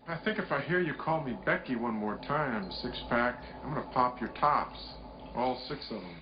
I think if I hear you call me Becky one more time, six-pack, I'm gonna pop your tops. All six of them.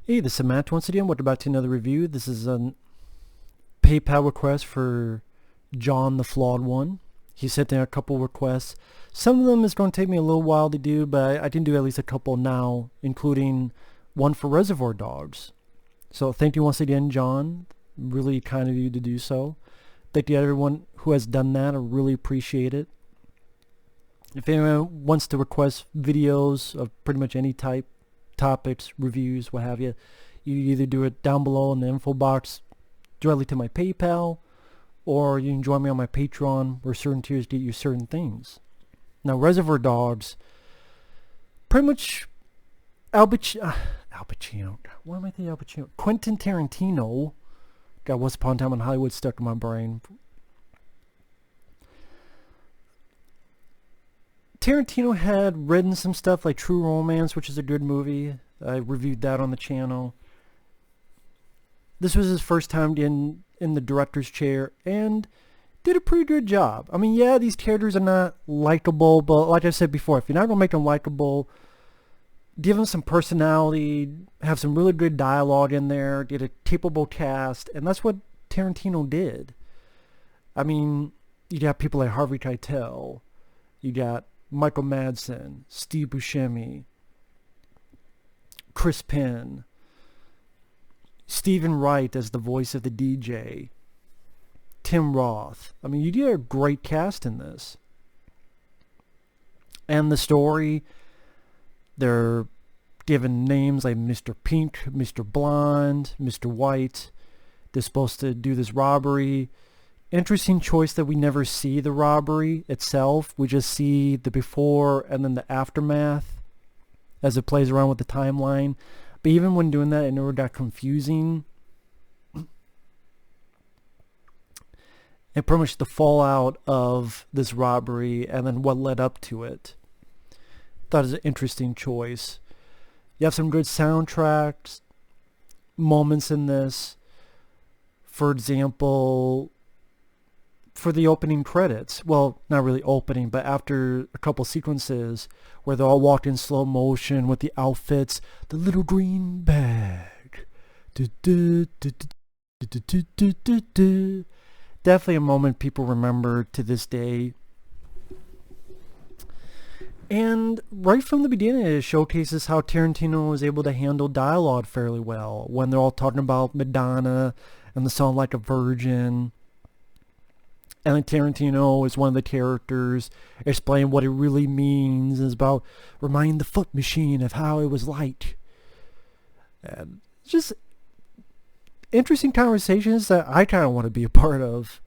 Hey, this is Matt once again. Welcome back to another review. This is a PayPal request for John the Flawed One. He sent in a couple requests. Some of them is going to take me a little while to do, but I can do at least a couple now, including one for Reservoir Dogs. So thank you once again, John. Really kind of you to do so. Thank you to everyone who has done that. I really appreciate it. If anyone wants to request videos of pretty much any type, topics, reviews, what have you, you either do it down below in the info box directly to my PayPal, or you can join me on my Patreon where certain tiers get you certain things. Now, Reservoir Dogs, pretty much Al Pacino. Why am I thinking Al Pacino? Quentin Tarantino. Got Once Upon a Time in Hollywood stuck in my brain. Tarantino had written some stuff like True Romance, which is a good movie. I reviewed that on the channel. This was his first time in the director's chair, and did a pretty good job. I mean, yeah, these characters are not likable, but like I said before, if you're not going to make them likable, give them some personality, have some really good dialogue in there, get a capable cast, and that's what Tarantino did. I mean, you got people like Harvey Keitel, you got Michael Madsen, Steve Buscemi, Chris Penn, Steven Wright as the voice of the DJ, Tim Roth. I mean, you get a great cast in this. And the story, they're given names like Mr. Pink, Mr. Blonde, Mr. White. They're supposed to do this robbery. Interesting choice that we never see the robbery itself. We just see the before and then the aftermath as it plays around with the timeline. But even when doing that, it never got confusing. And pretty much the fallout of this robbery and then what led up to it. Thought it was an interesting choice. You have some good soundtracks, moments in this. For example, for the opening credits, well, not really opening, but after a couple sequences where they all walked in slow motion with the outfits, the little green bag. Definitely a moment people remember to this day. And right from the beginning, it showcases how Tarantino was able to handle dialogue fairly well when they're all talking about Madonna and the song Like a Virgin. And then Tarantino is one of the characters explaining what it really means. It's about reminding the foot machine of how it was like. And just interesting conversations that I kind of want to be a part of.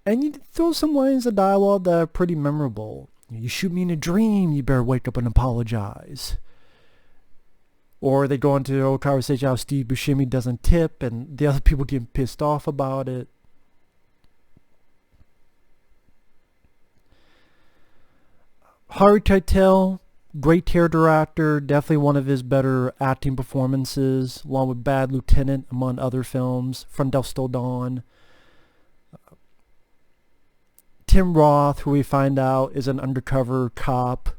And you throw some lines of dialogue that are pretty memorable. You shoot me in a dream, you better wake up and apologize. Or they go into the old conversation how Steve Buscemi doesn't tip and the other people getting pissed off about it. Harvey Keitel, great character actor, definitely one of his better acting performances, along with Bad Lieutenant, among other films, From Dusk Till Dawn. Tim Roth, who we find out is an undercover cop,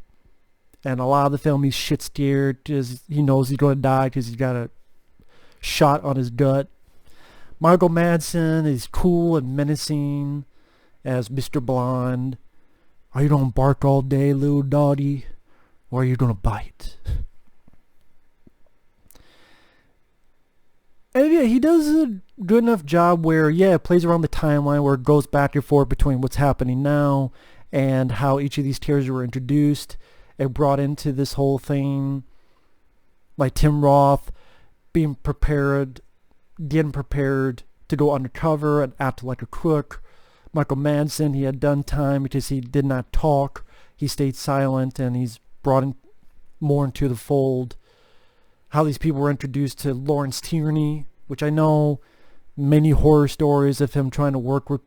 and a lot of the film he's shit scared because he knows he's going to die because he's got a shot on his gut. Michael Madsen is cool and menacing as Mr. Blonde. Are you gonna bark all day, little doggy? Or are you gonna bite? And yeah, he does a good enough job where, yeah, it plays around the timeline where it goes back and forth between what's happening now and how each of these tiers were introduced and brought into this whole thing. Like Tim Roth being prepared, getting prepared to go undercover and act like a crook. Michael Madsen, he had done time because he did not talk. He stayed silent, and he's brought in more into the fold. How these people were introduced to Lawrence Tierney, which I know many horror stories of him trying to work with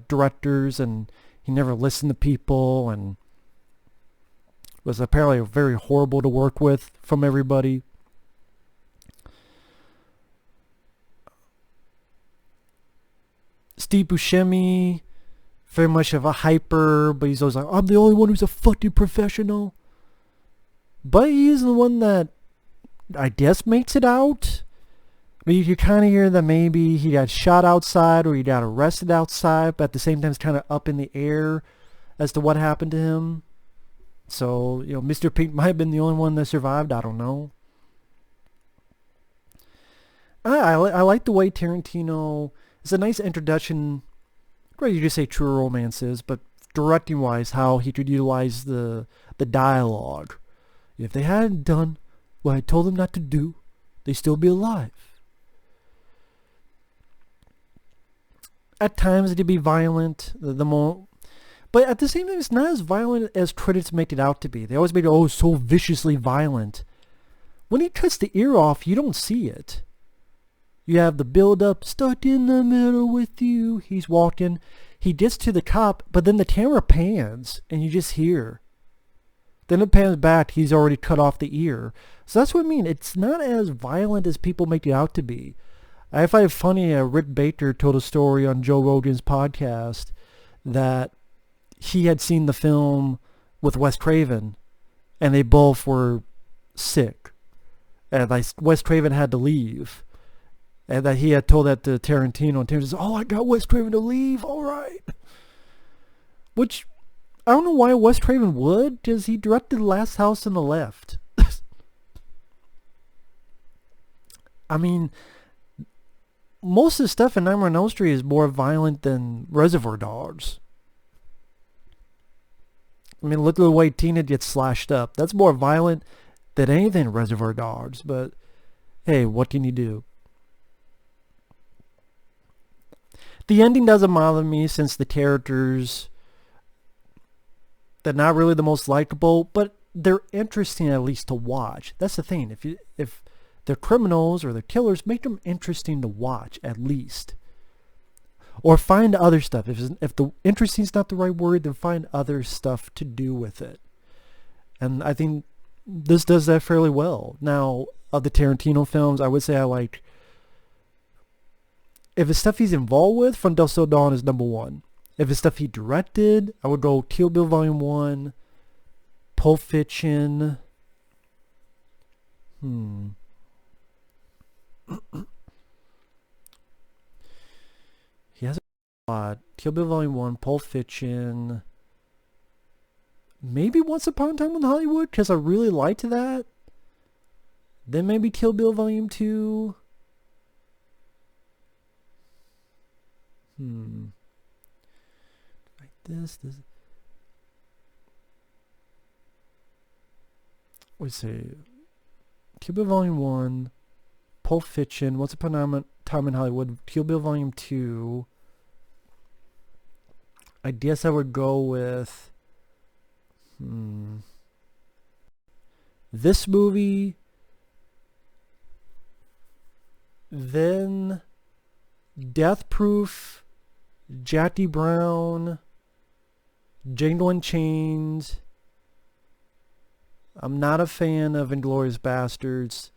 directors, and he never listened to people, and was apparently very horrible to work with from everybody. Steve Buscemi, very much of a hyper, but he's always like, I'm the only one who's a fucking professional. But he's the one that I guess makes it out. I mean, you kind of hear that maybe he got shot outside or he got arrested outside, but at the same time it's kind of up in the air as to what happened to him. So, you know, Mr. Pink might have been the only one that survived. I don't know. I like the way Tarantino... It's a nice introduction. Well, you just say true romances, but directing wise, how he could utilize the dialogue. If they hadn't done what I told them not to do, they'd still be alive. At times it'd be violent, but at the same time, it's not as violent as critics make it out to be. They always make it, so viciously violent. When he cuts the ear off, you don't see it. You have the build-up, stuck in the middle with you. He's walking. He gets to the cop, but then the camera pans, and you just hear. Then it pans back, he's already cut off the ear. So that's what I mean. It's not as violent as people make it out to be. I find it funny, Rick Baker told a story on Joe Rogan's podcast that he had seen the film with Wes Craven, and they both were sick. And Wes Craven had to leave. And that he had told that to Tarantino, and Tarantino says, I got Wes Craven to leave, alright. Which, I don't know why Wes Craven would, because he directed Last House on the Left. I mean, most of the stuff in Nightmare on Elm Street is more violent than Reservoir Dogs. I mean, look at the way Tina gets slashed up. That's more violent than anything in Reservoir Dogs, but hey, what can you do? The ending doesn't bother me since the characters, they're not really the most likable, but they're interesting at least to watch. That's the thing. If they're criminals or they're killers, make them interesting to watch at least. Or find other stuff. If the interesting is not the right word, then find other stuff to do with it. And I think this does that fairly well. Now, of the Tarantino films, I would say I like... If it's stuff he's involved with, From Dusk Till Dawn is number one. If it's stuff he directed, I would go Kill Bill Volume 1, Pulp Fiction. He has a lot. Kill Bill Volume 1, Pulp Fiction. Maybe Once Upon a Time in Hollywood, because I really liked that. Then maybe Kill Bill Volume 2. Like this. Let's see. Kill Bill Volume 1, Pulp Fiction, Once Upon a Time in Hollywood, Kill Bill Volume 2. I guess I would go with this movie, then Death Proof, Jackie Brown, Django Unchained. I'm not a fan of Inglourious Bastards,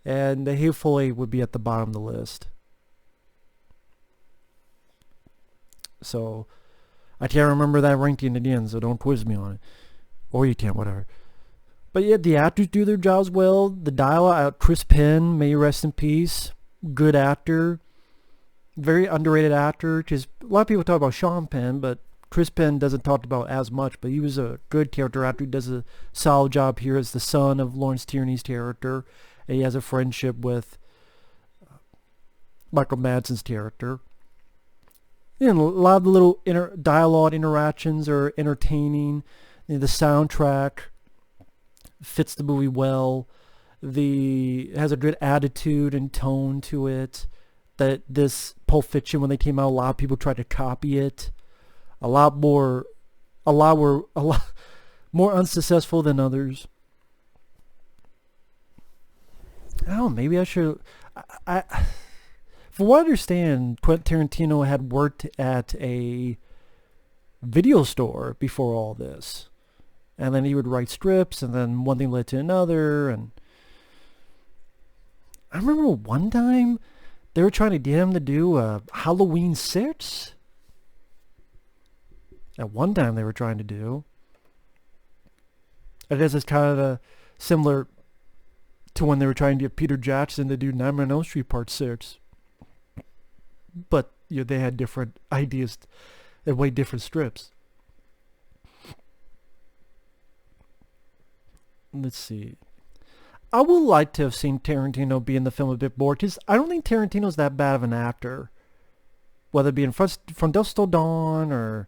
and The Hateful Eight would be at the bottom of the list. So I can't remember that ranking again, so don't quiz me on it. Or you can, whatever. But yeah, the actors do their jobs well. The dialogue, Chris Penn, may rest in peace. Good actor. Very underrated actor, because a lot of people talk about Sean Penn, but Chris Penn doesn't talk about as much, but he was a good character actor. He does a solid job here as the son of Lawrence Tierney's character. And he has a friendship with Michael Madsen's character. And a lot of the little dialogue interactions are entertaining. The soundtrack fits the movie well. It has a good attitude and tone to it. That this Pulp Fiction, when they came out, a lot of people tried to copy it. A lot were more unsuccessful than others. Oh, maybe I should. From what I understand, Quentin Tarantino had worked at a video store before all this, and then he would write scripts, and then one thing led to another. And I remember one time they were trying to get him to do a Halloween 6. At one time they were trying to do. I guess it's kind of similar to when they were trying to get Peter Jackson to do Nightmare on Elm Street Part 6. But they had different ideas and way different scripts. Let's see. I would like to have seen Tarantino be in the film a bit more, because I don't think Tarantino's that bad of an actor. Whether it be in From Dusk Till Dawn or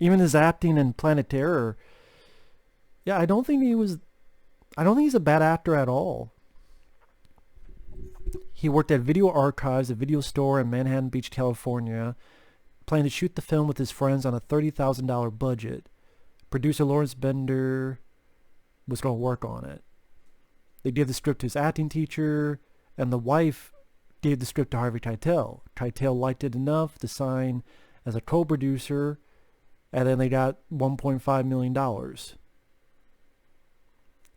even his acting in Planet Terror. Yeah, I don't think he's a bad actor at all. He worked at Video Archives, a video store in Manhattan Beach, California, planning to shoot the film with his friends on a $30,000 budget. Producer Lawrence Bender was going to work on it. They gave the script to his acting teacher, and the wife gave the script to Harvey Keitel. Keitel liked it enough to sign as a co-producer, and then they got $1.5 million.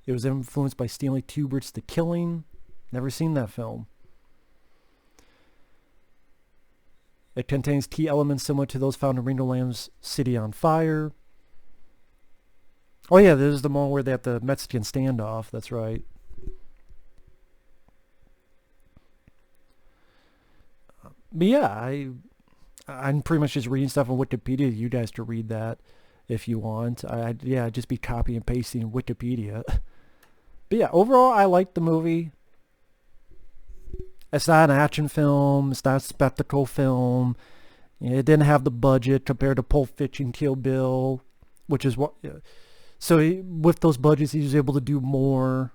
It was influenced by Stanley Kubrick's The Killing. Never seen that film. It contains key elements similar to those found in Ringo Lam's City on Fire. Oh yeah, this is the one where they have the Mexican standoff. That's right. But yeah, I'm pretty much just reading stuff on Wikipedia. You guys to read that if you want. I'd just be copying and pasting Wikipedia. But yeah, overall, I liked the movie. It's not an action film. It's not a spectacle film. It didn't have the budget compared to Pulp Fiction, Kill Bill, which is what. So with those budgets, he was able to do more,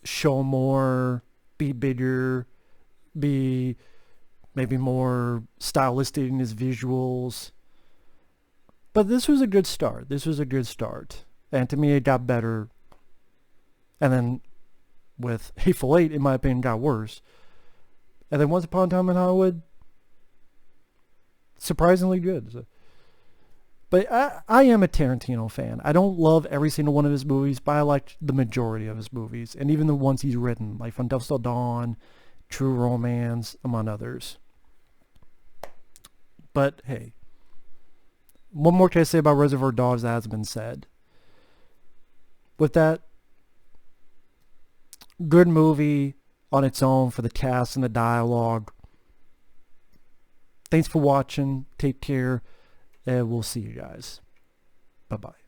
show more, be bigger, be maybe more stylistic in his visuals. But this was a good start. And to me, it got better. And then with Hateful Eight, in my opinion, got worse. And then Once Upon a Time in Hollywood, surprisingly good. So, but I am a Tarantino fan. I don't love every single one of his movies, but I like the majority of his movies. And even the ones he's written, like From Dusk Till Dawn, True Romance, among others. But hey, what more can I say about Reservoir Dogs that hasn't been said? With that, good movie on its own for the cast and the dialogue. Thanks for watching. Take care. And we'll see you guys. Bye-bye.